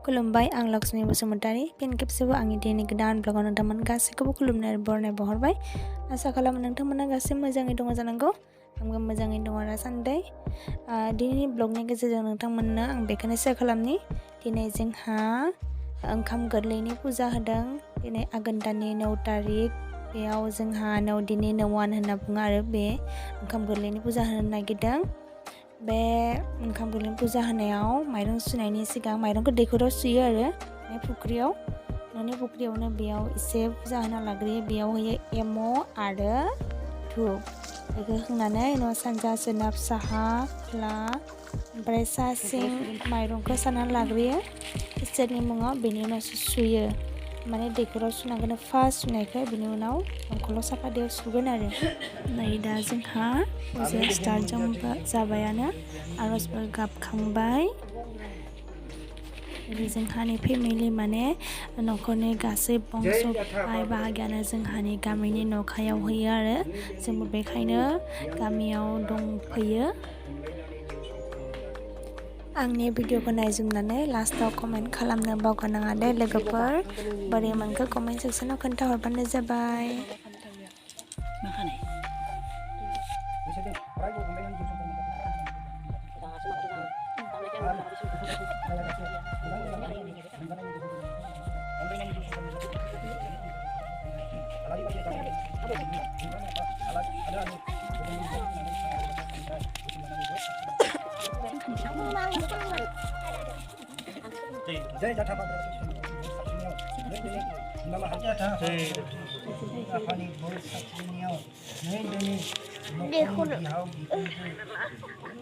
खुलुमबाय आं लक्ष्मी बसुमतारी फिन खेबसेबो आंनि दिनै गोदान ब्लगाव नोंथांमोन गासैखौबो खुलुमनाय बरनाय बावहरबाय आसा खालामो नोंथांमोना गासै मोजाङै दङ जानांगौ आंबो मोजाङै दङ दासान्दि दिनैनि ब्लगनि गेजेरजों नोंथांमोननो आं बेखौनो शेयार खालामनि दिनै जोंहा ओंखाम गोरलैनि फुजा होदों दिनै आघोन दाननि 9 तारिख बेयाव जोंहा दिनै नौवान होनना बुङो आरो बे ओंखाम गोरलैनि फुजा होनो नागिरदों बे ओंखाम गोरलैनि फुजा होनायाव माइरं सुनायनि सिगां माइरंखौ दैखराव सुयो आरो बे फुख्रियाव न'नि फुख्रियावनो बेयाव एसे फुजा होना लाग्रोयो बेयाव होयो एम' आरो धुप बेखौ होनानै उनाव सानजा सोनाब साहा खोला ओमफ्राय सा सिं माइरंखौ सारनानै लाग्रोयो इसोरनि मुङाव बेनि उनावसो सुयो माने दैखराव सुनांगोन फार्स्ट सुनायखौ बिनि उनाव दंखलाव साफा दैयाव सुगोन आरो नै दा जोंहा फुजाया स्टार्ट जाबायानो आर'जबो गाबखांबाय जोंहानि फेमिलि माने न'खरनि गासै बंस भाइ बाहागियानो जोंहानि गामिनि न'खायाव होयो आरो जोंबो बेखायनो गामियाव दंफैयो आंनि भिडिअखौ नायजोबनानै लास्टाव कमेन्ट खालामनो बावगारनाङा दे लोगोफोर बोरै मोनखो कमेन्ट सेक्सनाव खोन्थाहरबानो जाबाय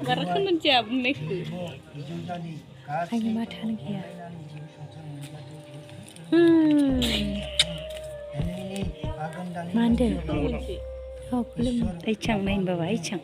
Garakan jam nih. Lagi makan ya. Mande. Oh, belum. Icang main bawa icang.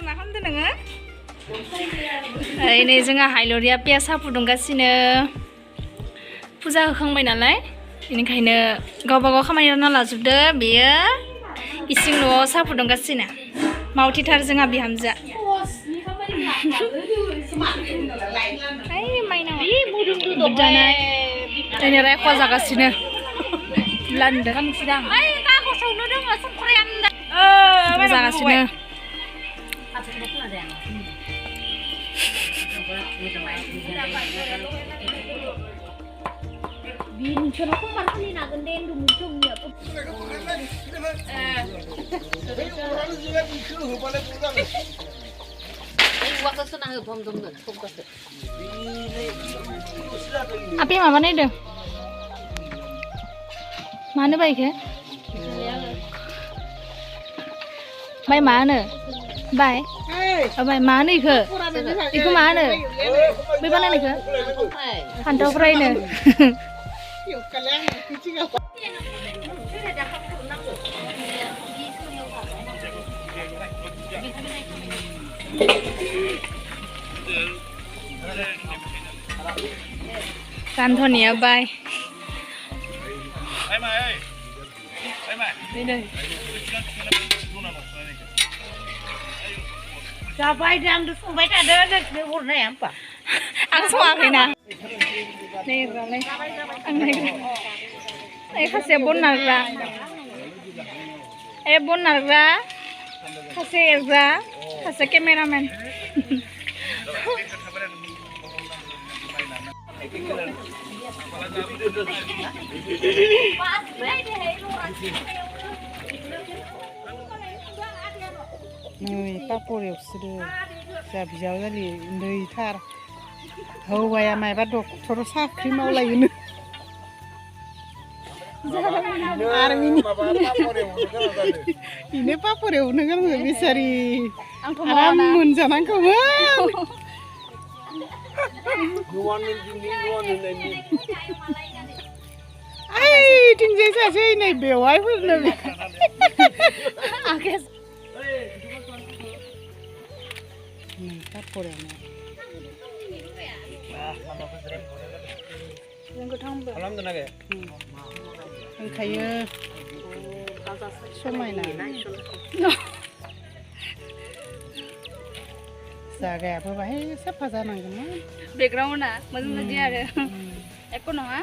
मा खालामदों नोङो? नै जोंहा हाइलरिया पियासा फुदुंगासिनो फुजा होखांबाय नालाय बेनिखायनो गावबा गाव खामानि रानना लाजोबदो बेयो इसिं न'आव साहा फुदुंगासिनो मावथिथार जोंहा बिहामजोआ बुजानाय दिनै रायख'वा जागासिनो लान्दो जागासिनो Api apa nih deh? Mana baiknya? Baik mana? Baik. Baik mana itu? Itu mana? Baik mana itu? Hantar fry nih. Kantonnya bay. Ini deh. Siapa yang tu sampai ada warna apa? Ang suang na. Nih, nih. Ang nih. Kasi bonar ra. Bonar ra. Kasi ra. Kasi cameraman. Nih, papor ya sudah. Saya bisa kali nih tar. Hawaya mai badok terus sakri mau lagi nih. Ini papor ya udah kan bisa di. Aramun jangan kawan. Ai, tinggal saja ini bewai pun lebih. Oke. Mantap poranya. Yang gothang be. Alam tenaga. Oंखायो समायना जागायाबो बाहाय साफा जानांगोन बेकग्राउन्डआ मोजां जादि आरो एख' नङा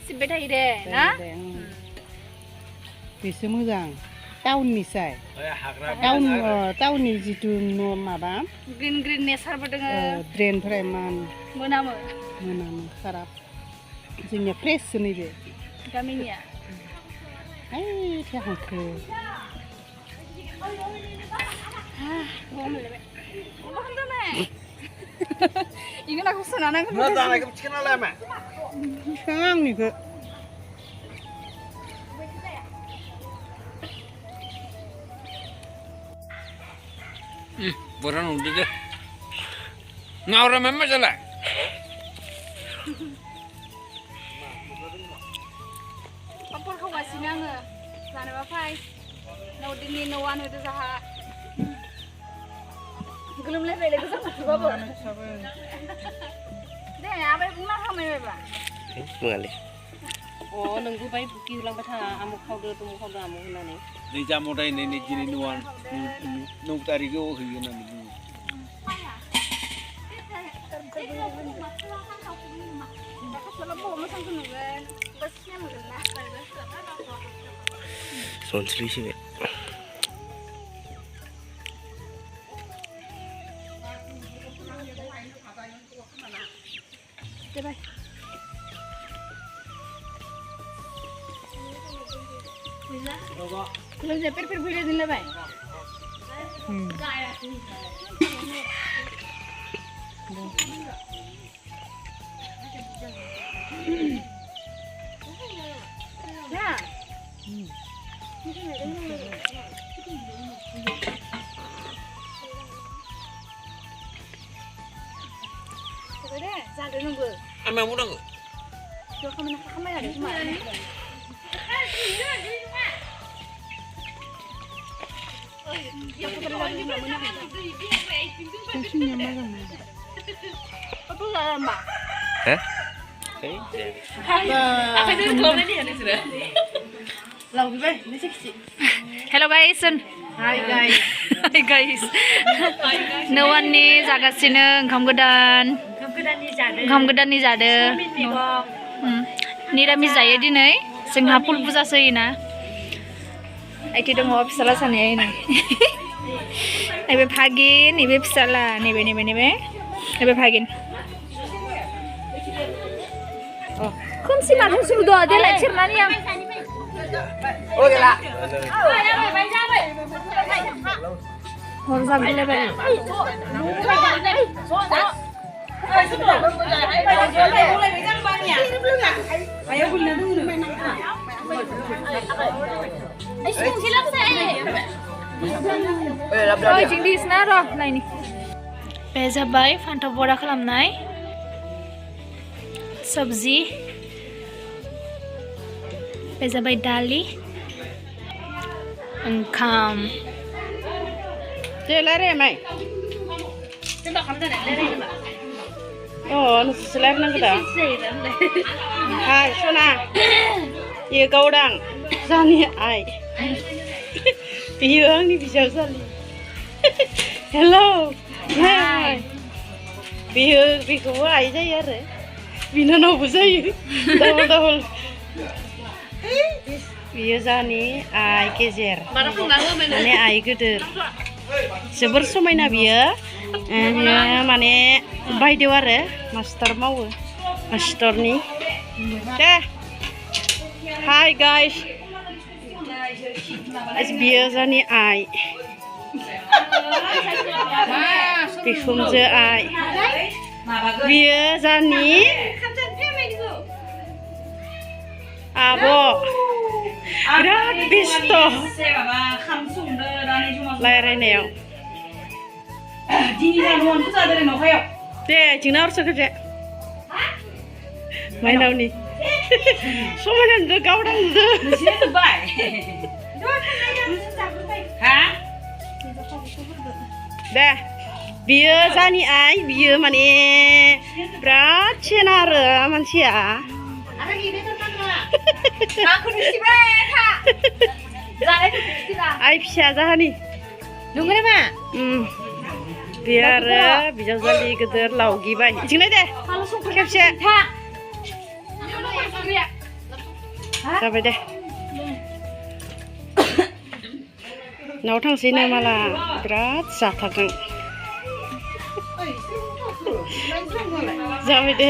सिबबाय थायो दे ना बेसो मोजां टाउननिसाय टाउननि जितु न' माबा ग्रिन ग्रिन नेचारबो दोङो ड्रेनफोरा इमान मोनामो खाराब जोंनिया फ्रेससो नैबे गामिनिया ओइ हांखो Ini aku senang aku. Mana tak nak kecil lah mak. Sekarang ni ke? Borang udah deh. Ngawur memang salah. Papor kau kasih nanga. Sana bapai. Nau dini nawan itu saha. Gelum leh bela kesana juga bo. Deh, apa yang nak kau main apa? Mengalih. Oh, nunggu bayi buki ulang betah amuk kau dulu tuh kau amuk nani. Ni jamu dah ini jenis nuan nung tarik oh hiu nanti. Sonsri sih. Coba. Belum sampai video dulu bay. Ya. Coba jangan nunggu. Amang muda ke? Coba kamu ada cuma. Apa lah mbak? Hah? Apa itu tuh ini ada sudah. Lalu bay, ini sih. Hello guys. Hi guys. Hi guys. Nawan ni जागासिनो ओंखाम गोदान. ओंखाम गोदाननि जादो. निरामिस जायो दिनै. जोंहा फुल फुजासो होयोना. आइथि दङ फिसाला सानैया नै. नैबे भागिन, नैबे फिसाला, नैबे भागिन. खोमसि माथो सुदो देलाय सेरनानै आं. Oh gila. Hor sambil lebar. Oh, jing di sana roh, nah ini. Peza bay, fanta bora खालामनाय. Sabzi. Peza bay dali. Oंखाम. Jelare mai. Oh, nasi selai nang kita. Hai, Sona. Iya gaudang. Sani ai. Iya ni bisa sali. Hello. Hai. Bihu ai saya re. Bina no busai. Double. Biyo zani ai gejer. Mane ai geder. जोबोर समायना बियो माने बायदेव आरो master मावो मास्टारनि दे hi guys बियो जोंनि आइ बिखुनजो आइ बियो जोंनि आब' बिराद बेस्थ' रायलायनायाव दे जोंना हरसो खोजे माइनावनि समायना गावदां नोंसिना जोब्बाय हा दे बियो जानि आइ बियो माने बिराद सेना आरो मानसिया आइ फिसा जाहानि नंगौ नामा बेयो आरो बिजावजालि गिदिर लावगिबाय इथिंलाय दे खेबसे जाबाय दे न'आव थांसैनो माला बिराद जाथारदों जाबाय दे